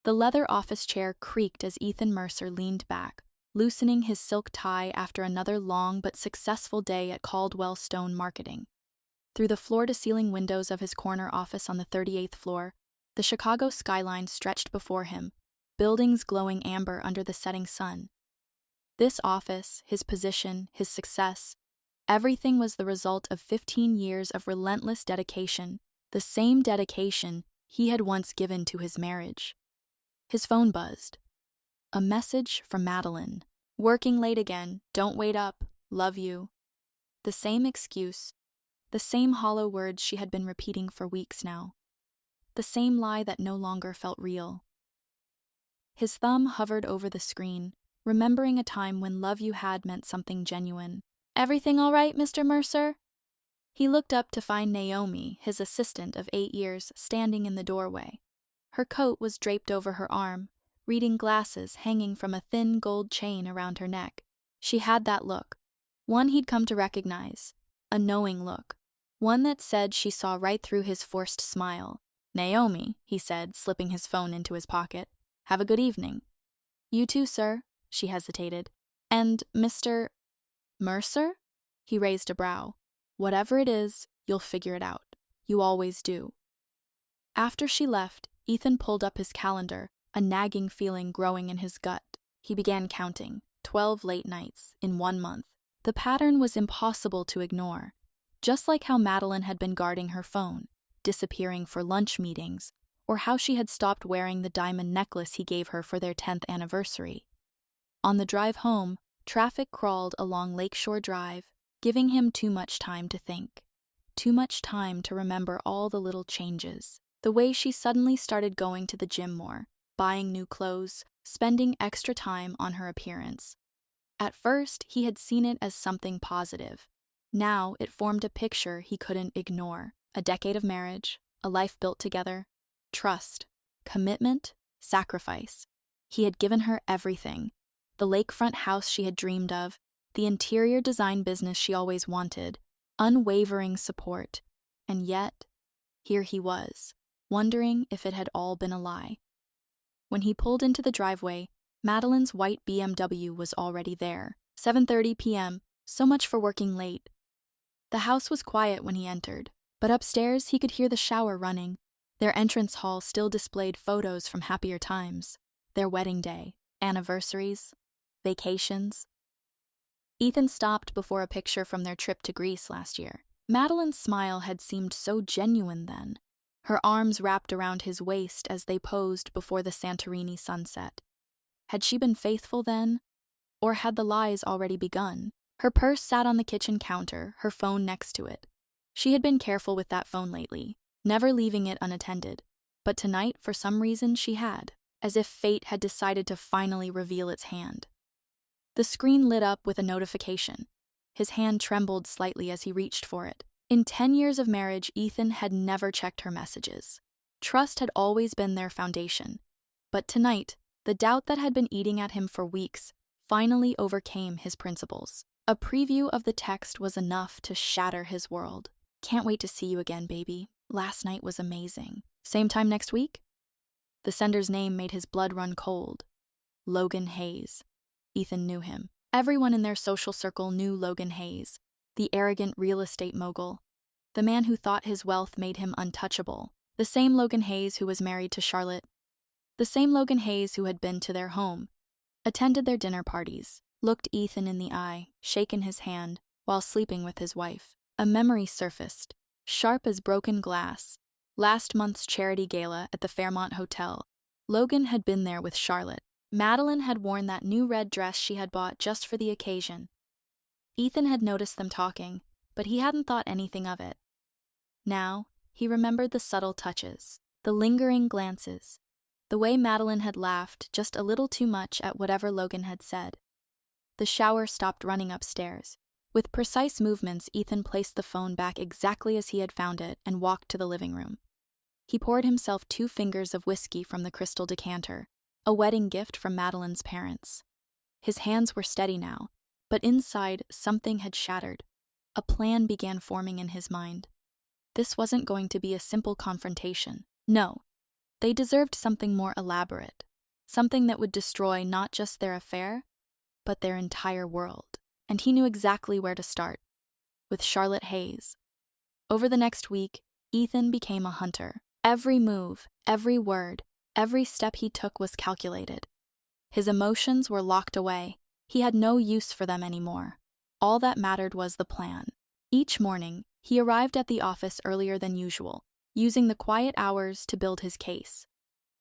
The leather office chair creaked as Ethan Mercer leaned back, loosening his silk tie after another long but successful day at Caldwell Stone Marketing. Through the floor-to-ceiling windows of his corner office on the 38th floor, the Chicago skyline stretched before him, buildings glowing amber under the setting sun. This office, his position, his success, everything was the result of 15 years of relentless dedication, the same dedication he had once given to his marriage. His phone buzzed. A message from Madeline. "Working late again, don't wait up, love you." The same excuse, the same hollow words she had been repeating for weeks now. The same lie that no longer felt real. His thumb hovered over the screen, remembering a time when love you had meant something genuine. "Everything all right, Mr. Mercer?" He looked up to find Naomi, his assistant of 8 years, standing in the doorway. Her coat was draped over her arm, reading glasses hanging from a thin gold chain around her neck. She had that look, one he'd come to recognize, a knowing look, one that said she saw right through his forced smile. "Naomi," he said, slipping his phone into his pocket. "Have a good evening." "You too, sir," she hesitated. "And Mr. Mercer?" He raised a brow. "Whatever it is, you'll figure it out. You always do." After she left, Ethan pulled up his calendar, a nagging feeling growing in his gut. He began counting, 12 late nights, in 1 month. The pattern was impossible to ignore. Just like how Madeline had been guarding her phone, disappearing for lunch meetings, or how she had stopped wearing the diamond necklace he gave her for their 10th anniversary. On the drive home, traffic crawled along Lakeshore Drive, giving him too much time to think. Too much time to remember all the little changes. The way she suddenly started going to the gym more, buying new clothes, spending extra time on her appearance. At first, he had seen it as something positive. Now it formed a picture he couldn't ignore. A decade of marriage, a life built together, trust, commitment, sacrifice. He had given her everything. The lakefront house she had dreamed of, the interior design business she always wanted, unwavering support. And yet, here he was, wondering if it had all been a lie. When he pulled into the driveway, Madeline's white BMW was already there. 7:30 p.m., so much for working late. The house was quiet when he entered, but upstairs he could hear the shower running. Their entrance hall still displayed photos from happier times, their wedding day, anniversaries, vacations. Ethan stopped before a picture from their trip to Greece last year. Madeline's smile had seemed so genuine then, her arms wrapped around his waist as they posed before the Santorini sunset. Had she been faithful then, or had the lies already begun? Her purse sat on the kitchen counter, her phone next to it. She had been careful with that phone lately, never leaving it unattended. But tonight, for some reason, she had, as if fate had decided to finally reveal its hand. The screen lit up with a notification. His hand trembled slightly as he reached for it. In 10 years of marriage, Ethan had never checked her messages. Trust had always been their foundation. But tonight, the doubt that had been eating at him for weeks finally overcame his principles. A preview of the text was enough to shatter his world. "Can't wait to see you again, baby. Last night was amazing. Same time next week?" The sender's name made his blood run cold. Logan Hayes. Ethan knew him. Everyone in their social circle knew Logan Hayes, the arrogant real estate mogul, the man who thought his wealth made him untouchable, the same Logan Hayes who was married to Charlotte, the same Logan Hayes who had been to their home, attended their dinner parties, looked Ethan in the eye, shaken his hand, while sleeping with his wife. A memory surfaced, sharp as broken glass. Last month's charity gala at the Fairmont Hotel. Logan had been there with Charlotte. Madeline had worn that new red dress she had bought just for the occasion. Ethan had noticed them talking, but he hadn't thought anything of it. Now, he remembered the subtle touches, the lingering glances, the way Madeline had laughed just a little too much at whatever Logan had said. The shower stopped running upstairs. With precise movements, Ethan placed the phone back exactly as he had found it and walked to the living room. He poured himself 2 fingers of whiskey from the crystal decanter, a wedding gift from Madeline's parents. His hands were steady now, but inside something had shattered. A plan began forming in his mind. This wasn't going to be a simple confrontation. No, They deserved something more elaborate, something that would destroy not just their affair, but their entire world. And he knew exactly where to start, with Charlotte Hayes. Over the next week, Ethan became a hunter. Every move, every word, every step he took was calculated. His emotions were locked away. He had no use for them anymore. All that mattered was the plan. Each morning, he arrived at the office earlier than usual, using the quiet hours to build his case.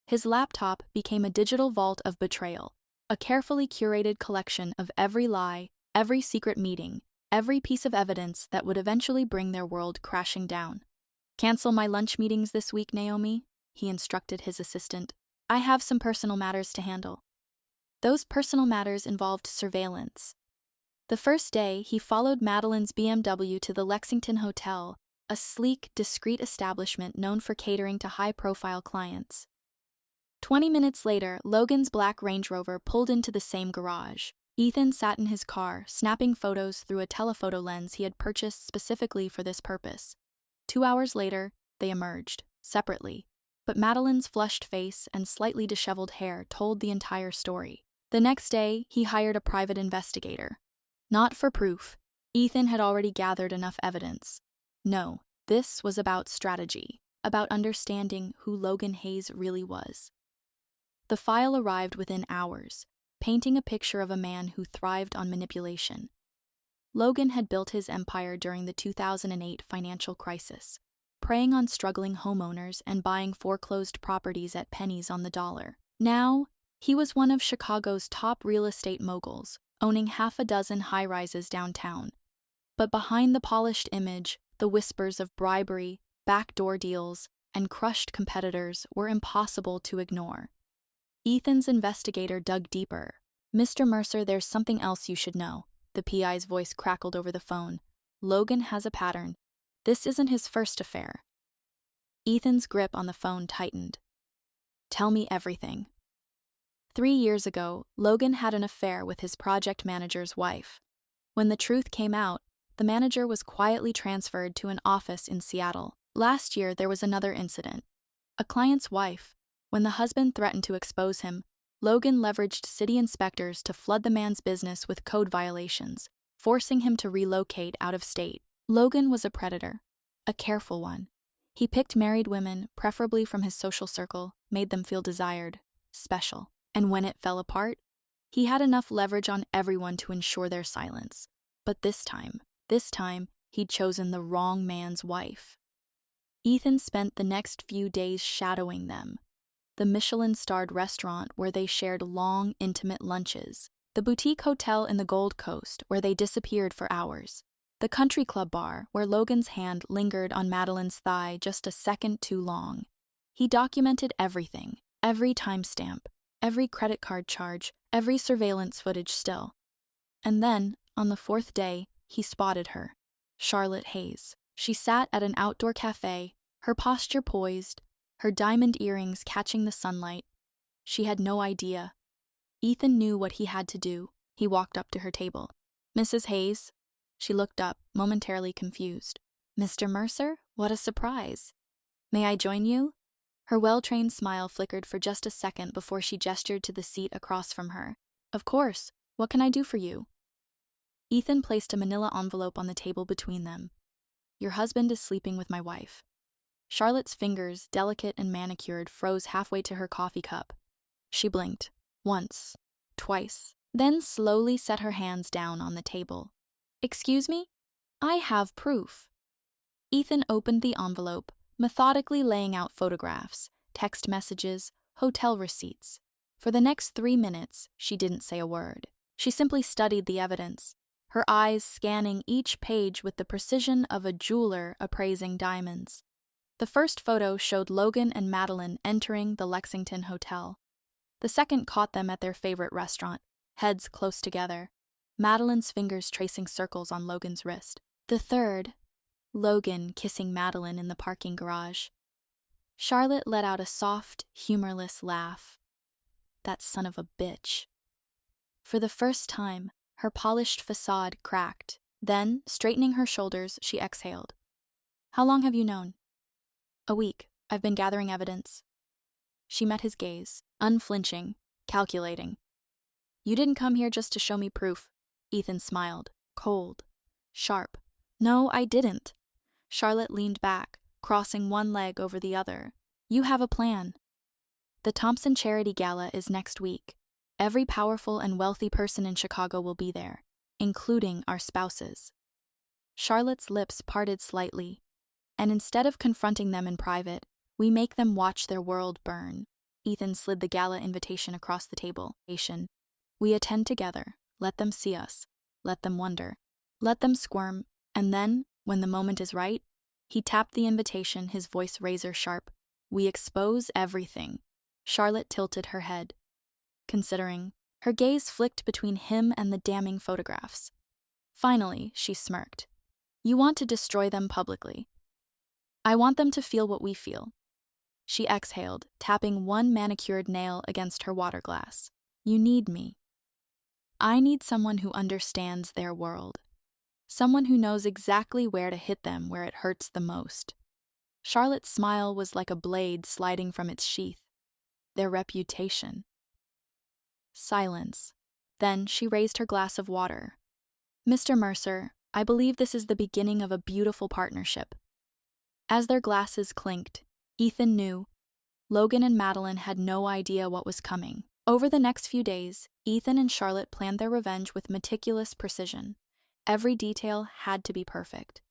His laptop became a digital vault of betrayal, a carefully curated collection of every lie, every secret meeting, every piece of evidence that would eventually bring their world crashing down. "Cancel my lunch meetings this week, Naomi," he instructed his assistant. "I have some personal matters to handle." Those personal matters involved surveillance. The first day, he followed Madeline's BMW to the Lexington Hotel, a sleek, discreet establishment known for catering to high-profile clients. 20 minutes later, Logan's black Range Rover pulled into the same garage. Ethan sat in his car, snapping photos through a telephoto lens he had purchased specifically for this purpose. 2 hours later, they emerged, separately. But Madeline's flushed face and slightly disheveled hair told the entire story. The next day, he hired a private investigator. Not for proof. Ethan had already gathered enough evidence. No, this was about strategy, about understanding who Logan Hayes really was. The file arrived within hours, painting a picture of a man who thrived on manipulation. Logan had built his empire during the 2008 financial crisis, preying on struggling homeowners and buying foreclosed properties at pennies on the dollar. Now, he was one of Chicago's top real estate moguls, owning half a dozen high-rises downtown. But behind the polished image, the whispers of bribery, backdoor deals, and crushed competitors were impossible to ignore. Ethan's investigator dug deeper. "Mr. Mercer, there's something else you should know," the PI's voice crackled over the phone. "Logan has a pattern. This isn't his first affair." Ethan's grip on the phone tightened. "Tell me everything." 3 years ago, Logan had an affair with his project manager's wife. When the truth came out, the manager was quietly transferred to an office in Seattle. Last year, there was another incident. A client's wife. When the husband threatened to expose him, Logan leveraged city inspectors to flood the man's business with code violations, forcing him to relocate out of state. Logan was a predator, a careful one. He picked married women, preferably from his social circle, made them feel desired, special. And when it fell apart, he had enough leverage on everyone to ensure their silence. But this time, he'd chosen the wrong man's wife. Ethan spent the next few days shadowing them. The Michelin-starred restaurant where they shared long, intimate lunches. The boutique hotel in the Gold Coast where they disappeared for hours. The country club bar where Logan's hand lingered on Madeline's thigh just a second too long. He documented everything, every timestamp, every credit card charge, every surveillance footage still. And then, on the 4th day, he spotted her. Charlotte Hayes. She sat at an outdoor cafe, her posture poised, her diamond earrings catching the sunlight. She had no idea. Ethan knew what he had to do. He walked up to her table. "Mrs. Hayes?" She looked up, momentarily confused. "Mr. Mercer? What a surprise. May I join you?" Her well-trained smile flickered for just a second before she gestured to the seat across from her. "Of course. What can I do for you?" Ethan placed a manila envelope on the table between them. "Your husband is sleeping with my wife." Charlotte's fingers, delicate and manicured, froze halfway to her coffee cup. She blinked. Once. Twice. Then slowly set her hands down on the table. "Excuse me? I have proof." Ethan opened the envelope, methodically laying out photographs, text messages, hotel receipts. For the next 3 minutes, she didn't say a word. She simply studied the evidence, her eyes scanning each page with the precision of a jeweler appraising diamonds. The first photo showed Logan and Madeline entering the Lexington Hotel. The second caught them at their favorite restaurant, heads close together, Madeline's fingers tracing circles on Logan's wrist. The third, Logan kissing Madeline in the parking garage. Charlotte let out a soft, humorless laugh. That son of a bitch. For the first time, her polished facade cracked. Then, straightening her shoulders, she exhaled. "How long have you known?" "A week. I've been gathering evidence." She met his gaze, unflinching, calculating. You didn't come here just to show me proof. Ethan smiled, cold, sharp. No, I didn't. Charlotte leaned back, crossing one leg over the other. You have a plan. The Thompson Charity Gala is next week. Every powerful and wealthy person in Chicago will be there, including our spouses. Charlotte's lips parted slightly, and instead of confronting them in private, we make them watch their world burn. Ethan slid the gala invitation across the table. We attend together. Let them see us. Let them wonder. Let them squirm. And then, when the moment is right, he tapped the invitation, his voice razor sharp. We expose everything. Charlotte tilted her head, considering. Her gaze flicked between him and the damning photographs. Finally, she smirked. You want to destroy them publicly. I want them to feel what we feel. She exhaled, tapping one manicured nail against her water glass. You need me. I need someone who understands their world. Someone who knows exactly where to hit them where it hurts the most. Charlotte's smile was like a blade sliding from its sheath. Their reputation. Silence. Then she raised her glass of water. Mr. Mercer, I believe this is the beginning of a beautiful partnership. As their glasses clinked, Ethan knew. Logan and Madeline had no idea what was coming. Over the next few days, Ethan and Charlotte planned their revenge with meticulous precision. Every detail had to be perfect.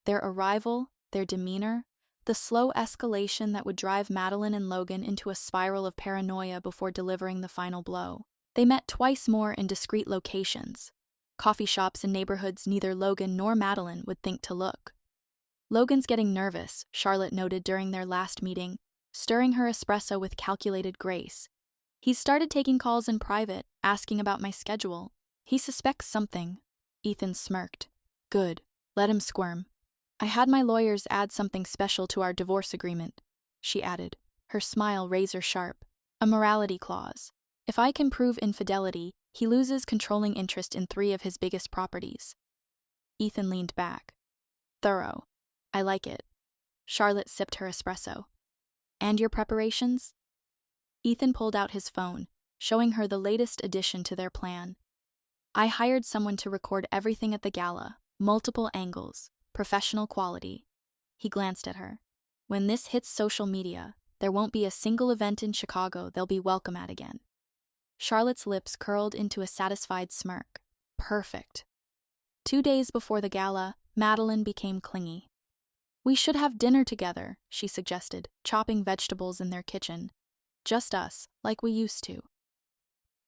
Their arrival, their demeanor, the slow escalation that would drive Madeline and Logan into a spiral of paranoia before delivering the final blow. They met twice more in discreet locations. Coffee shops in neighborhoods neither Logan nor Madeline would think to look. Logan's getting nervous, Charlotte noted during their last meeting, stirring her espresso with calculated grace. He's started taking calls in private, asking about my schedule. He suspects something. Ethan smirked. Good. Let him squirm. I had my lawyers add something special to our divorce agreement, she added, her smile razor sharp. A morality clause. If I can prove infidelity, he loses controlling interest in 3 of his biggest properties. Ethan leaned back. Thorough. I like it. Charlotte sipped her espresso. And your preparations? Ethan pulled out his phone, showing her the latest addition to their plan. I hired someone to record everything at the gala, multiple angles, professional quality. He glanced at her. When this hits social media, there won't be a single event in Chicago they'll be welcome at again. Charlotte's lips curled into a satisfied smirk. Perfect. 2 days before the gala, Madeline became clingy. We should have dinner together, she suggested, chopping vegetables in their kitchen. Just us, like we used to.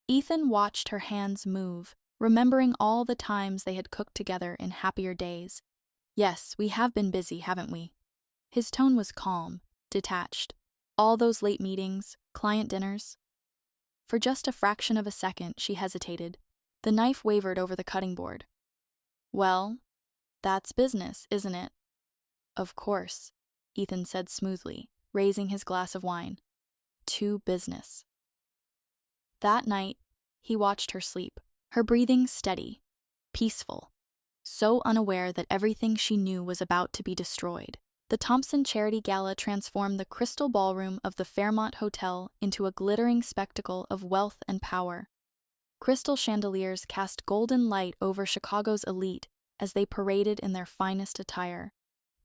Ethan watched her hands move, remembering all the times they had cooked together in happier days. Yes, we have been busy, haven't we? His tone was calm, detached. All those late meetings, client dinners. For just a fraction of a second, she hesitated. The knife wavered over the cutting board. Well, that's business, isn't it? Of course, Ethan said smoothly, raising his glass of wine. To business. That night, he watched her sleep, her breathing steady, peaceful, so unaware that everything she knew was about to be destroyed. The Thompson Charity Gala transformed the crystal ballroom of the Fairmont Hotel into a glittering spectacle of wealth and power. Crystal chandeliers cast golden light over Chicago's elite as they paraded in their finest attire,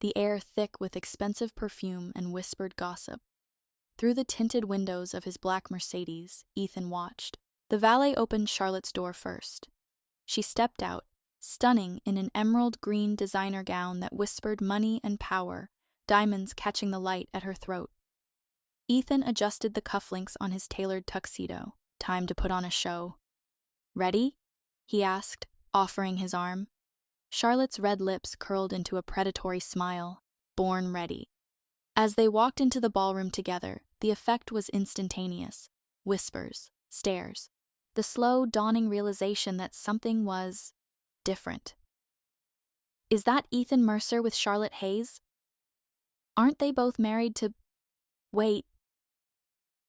the air thick with expensive perfume and whispered gossip. Through the tinted windows of his black Mercedes, Ethan watched. The valet opened Charlotte's door first. She stepped out, stunning in an emerald green designer gown that whispered money and power, diamonds catching the light at her throat. Ethan adjusted the cufflinks on his tailored tuxedo. Time to put on a show. Ready? He asked, offering his arm. Charlotte's red lips curled into a predatory smile. Born ready. As they walked into the ballroom together, the effect was instantaneous. Whispers, stares, the slow, dawning realization that something was different. Is that Ethan Mercer with Charlotte Hayes? Aren't they both married to... Wait.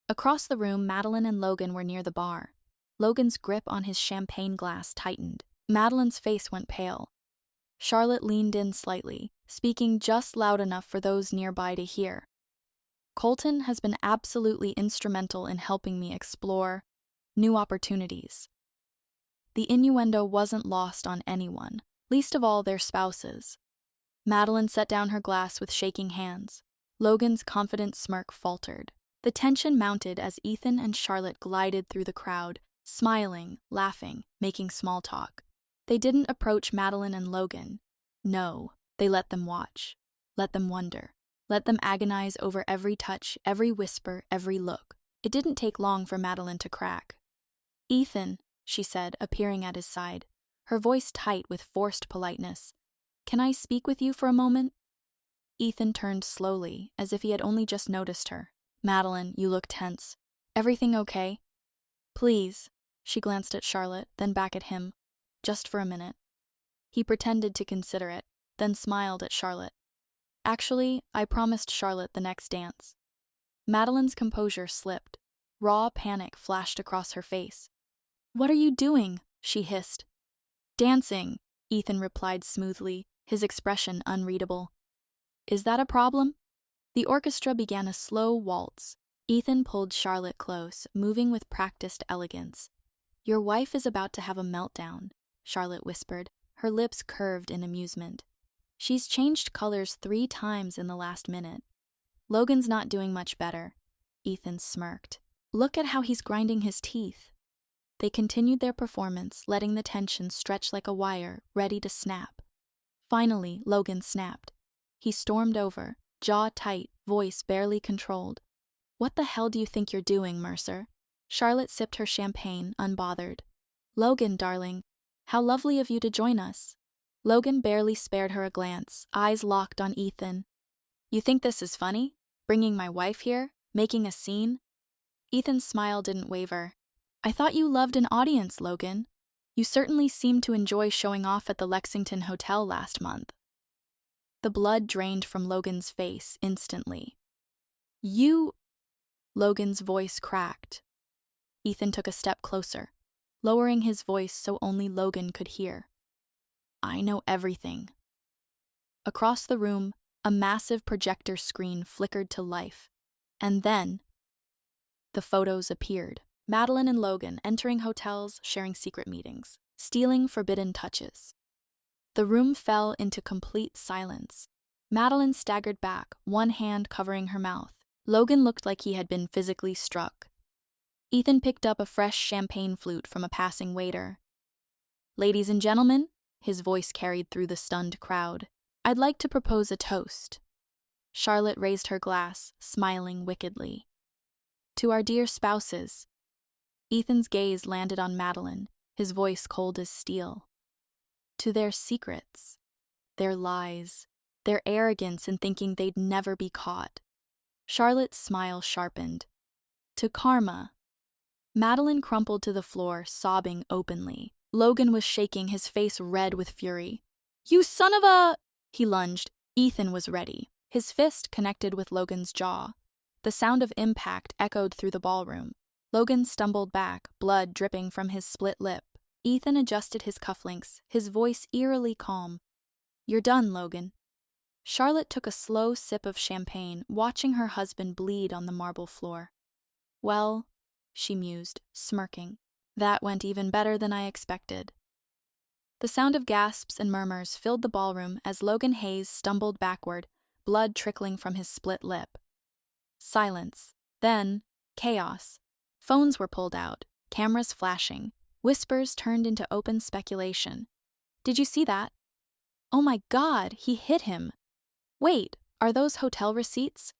Across the room, Madeline and Logan were near the bar. Logan's grip on his champagne glass tightened. Madeline's face went pale. Charlotte leaned in slightly, speaking just loud enough for those nearby to hear. Colton has been absolutely instrumental in helping me explore new opportunities. The innuendo wasn't lost on anyone, least of all their spouses. Madeline set down her glass with shaking hands. Logan's confident smirk faltered. The tension mounted as Ethan and Charlotte glided through the crowd, smiling, laughing, making small talk. They didn't approach Madeline and Logan. No, they let them watch, let them wonder, let them agonize over every touch, every whisper, every look. It didn't take long for Madeline to crack. "Ethan," she said, appearing at his side, her voice tight with forced politeness. "Can I speak with you for a moment?" Ethan turned slowly, as if he had only just noticed her. "Madeline, you look tense. Everything okay?" "Please." She glanced at Charlotte, then back at him. "Just for a minute." He pretended to consider it, then smiled at Charlotte. "Actually, I promised Charlotte the next dance." Madeline's composure slipped. Raw panic flashed across her face. "What are you doing?" she hissed. "Dancing," Ethan replied smoothly, his expression unreadable. "Is that a problem?" The orchestra began a slow waltz. Ethan pulled Charlotte close, moving with practiced elegance. "Your wife is about to have a meltdown," Charlotte whispered, her lips curved in amusement. "She's changed colors 3 times in the last minute." "Logan's not doing much better," Ethan smirked. "Look at how he's grinding his teeth." They continued their performance, letting the tension stretch like a wire, ready to snap. Finally, Logan snapped. He stormed over, jaw tight, voice barely controlled. "What the hell do you think you're doing, Mercer?" Charlotte sipped her champagne, unbothered. "Logan, darling, how lovely of you to join us." Logan barely spared her a glance, eyes locked on Ethan. "You think this is funny? Bringing my wife here? Making a scene?" Ethan's smile didn't waver. "I thought you loved an audience, Logan. You certainly seemed to enjoy showing off at the Lexington Hotel last month." The blood drained from Logan's face instantly. "You—" Logan's voice cracked. Ethan took a step closer, lowering his voice so only Logan could hear. "I know everything." Across the room, a massive projector screen flickered to life. And then, the photos appeared. Madeline and Logan entering hotels, sharing secret meetings, stealing forbidden touches. The room fell into complete silence. Madeline staggered back, one hand covering her mouth. Logan looked like he had been physically struck. Ethan picked up a fresh champagne flute from a passing waiter. "Ladies and gentlemen," his voice carried through the stunned crowd, "I'd like to propose a toast." Charlotte raised her glass, smiling wickedly. "To our dear spouses." Ethan's gaze landed on Madeline, his voice cold as steel. "To their secrets, their lies, their arrogance in thinking they'd never be caught." Charlotte's smile sharpened. "To karma." Madeline crumpled to the floor, sobbing openly. Logan was shaking, his face red with fury. "You son of a—" He lunged. Ethan was ready. His fist connected with Logan's jaw. The sound of impact echoed through the ballroom. Logan stumbled back, blood dripping from his split lip. Ethan adjusted his cufflinks, his voice eerily calm. "You're done, Logan." Charlotte took a slow sip of champagne, watching her husband bleed on the marble floor. "Well," she mused, smirking, "that went even better than I expected." The sound of gasps and murmurs filled the ballroom as Logan Hayes stumbled backward, blood trickling from his split lip. Silence. Then, chaos. Phones were pulled out, cameras flashing, whispers turned into open speculation. "Did you see that? Oh my God, he hit him. Wait, are those hotel receipts?"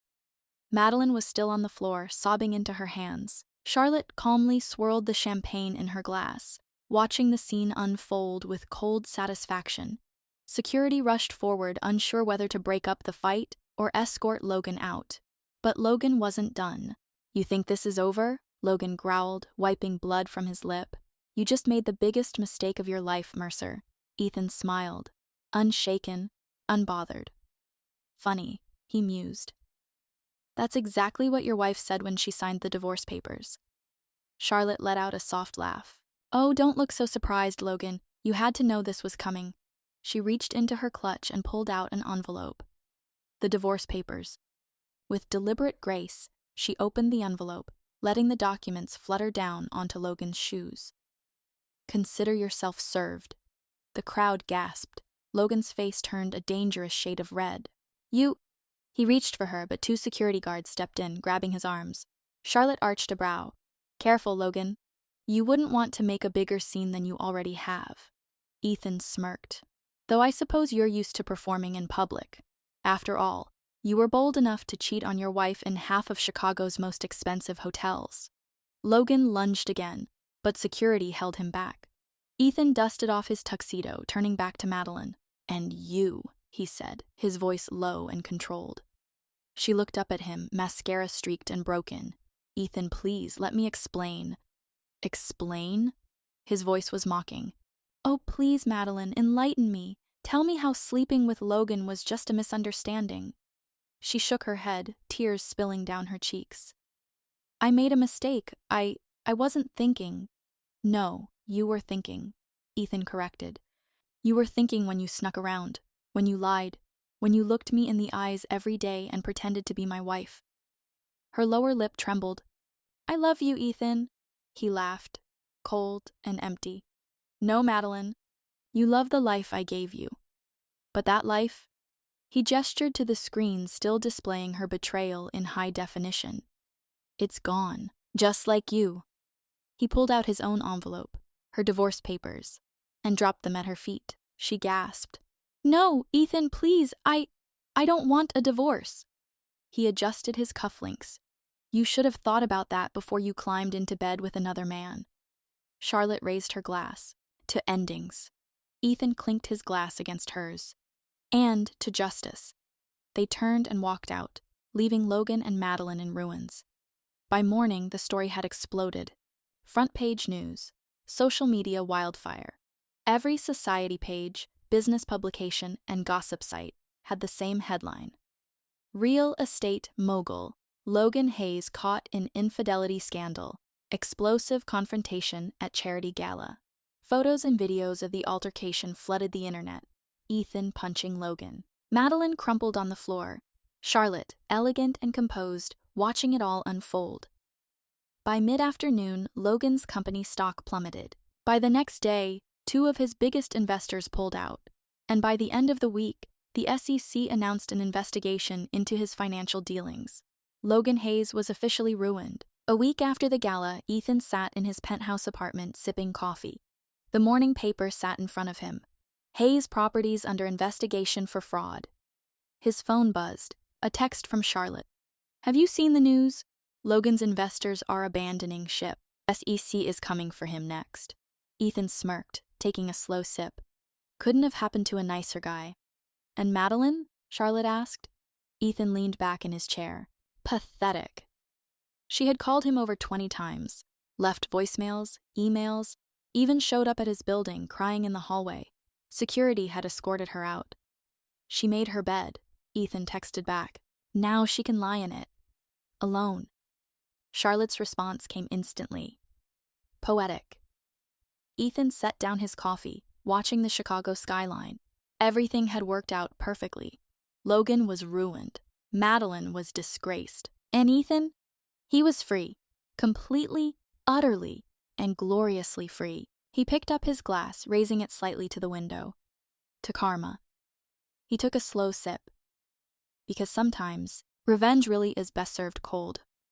Madeline was still on the floor, sobbing into her hands. Charlotte calmly swirled the champagne in her glass, watching the scene unfold with cold satisfaction. Security rushed forward, unsure whether to break up the fight or escort Logan out. But Logan wasn't done. "You think this is over?" Logan growled, wiping blood from his lip. "You just made the biggest mistake of your life, Mercer." Ethan smiled, unshaken, unbothered. "Funny," he mused. "That's exactly what your wife said when she signed the divorce papers." Charlotte let out a soft laugh. "Oh, don't look so surprised, Logan. You had to know this was coming." She reached into her clutch and pulled out an envelope. "The divorce papers." With deliberate grace, she opened the envelope, letting the documents flutter down onto Logan's shoes. "Consider yourself served." The crowd gasped. Logan's face turned a dangerous shade of red. "You—" He reached for her, but two security guards stepped in, grabbing his arms. Charlotte arched a brow. "Careful, Logan. You wouldn't want to make a bigger scene than you already have." Ethan smirked. "Though I suppose you're used to performing in public. After all, you were bold enough to cheat on your wife in half of Chicago's most expensive hotels." Logan lunged again, but security held him back. Ethan dusted off his tuxedo, turning back to Madeline. "And you," he said, his voice low and controlled. She looked up at him, mascara streaked and broken. "Ethan, please, let me explain." "Explain?" His voice was mocking. "Oh, please, Madeline, enlighten me. Tell me how sleeping with Logan was just a misunderstanding." She shook her head, tears spilling down her cheeks. "I made a mistake. I wasn't thinking." "No, you were thinking," Ethan corrected. "You were thinking when you snuck around, when you lied, when you looked me in the eyes every day and pretended to be my wife." Her lower lip trembled. "I love you, Ethan." He laughed, cold and empty. "No, Madeline. You love the life I gave you. But that life—" He gestured to the screen still displaying her betrayal in high definition. "It's gone, just like you." He pulled out his own envelope, her divorce papers, and dropped them at her feet. She gasped. "No, Ethan, please, I don't want a divorce." He adjusted his cufflinks. "You should have thought about that before you climbed into bed with another man." Charlotte raised her glass. "To endings." Ethan clinked his glass against hers. "And to justice." They turned and walked out, leaving Logan and Madeline in ruins. By morning, the story had exploded. Front page news, social media wildfire. Every society page, business publication, and gossip site had the same headline. "Real estate mogul, Logan Hayes caught in infidelity scandal. Explosive confrontation at charity gala." Photos and videos of the altercation flooded the internet. Ethan punching Logan. Madeline crumpled on the floor. Charlotte, elegant and composed, watching it all unfold. By mid-afternoon, Logan's company stock plummeted. By the next day, two of his biggest investors pulled out. And by the end of the week, the SEC announced an investigation into his financial dealings. Logan Hayes was officially ruined. A week after the gala, Ethan sat in his penthouse apartment sipping coffee. The morning paper sat in front of him. Hayes Properties under investigation for fraud. His phone buzzed. A text from Charlotte. "Have you seen the news? Logan's investors are abandoning ship. SEC is coming for him next." Ethan smirked, taking a slow sip. Couldn't have happened to a nicer guy. "And Madeline?" Charlotte asked. Ethan leaned back in his chair. Pathetic. She had called him over 20 times, left voicemails, emails, even showed up at his building crying in the hallway. Security had escorted her out. "She made her bed," Ethan texted back. "Now she can lie in it. Alone." Charlotte's response came instantly. Poetic. Ethan set down his coffee, watching the Chicago skyline. Everything had worked out perfectly. Logan was ruined. Madeline was disgraced. And Ethan? He was free. Completely, utterly, and gloriously free. He picked up his glass, raising it slightly to the window. To karma. He took a slow sip. Because sometimes, revenge really is best served cold.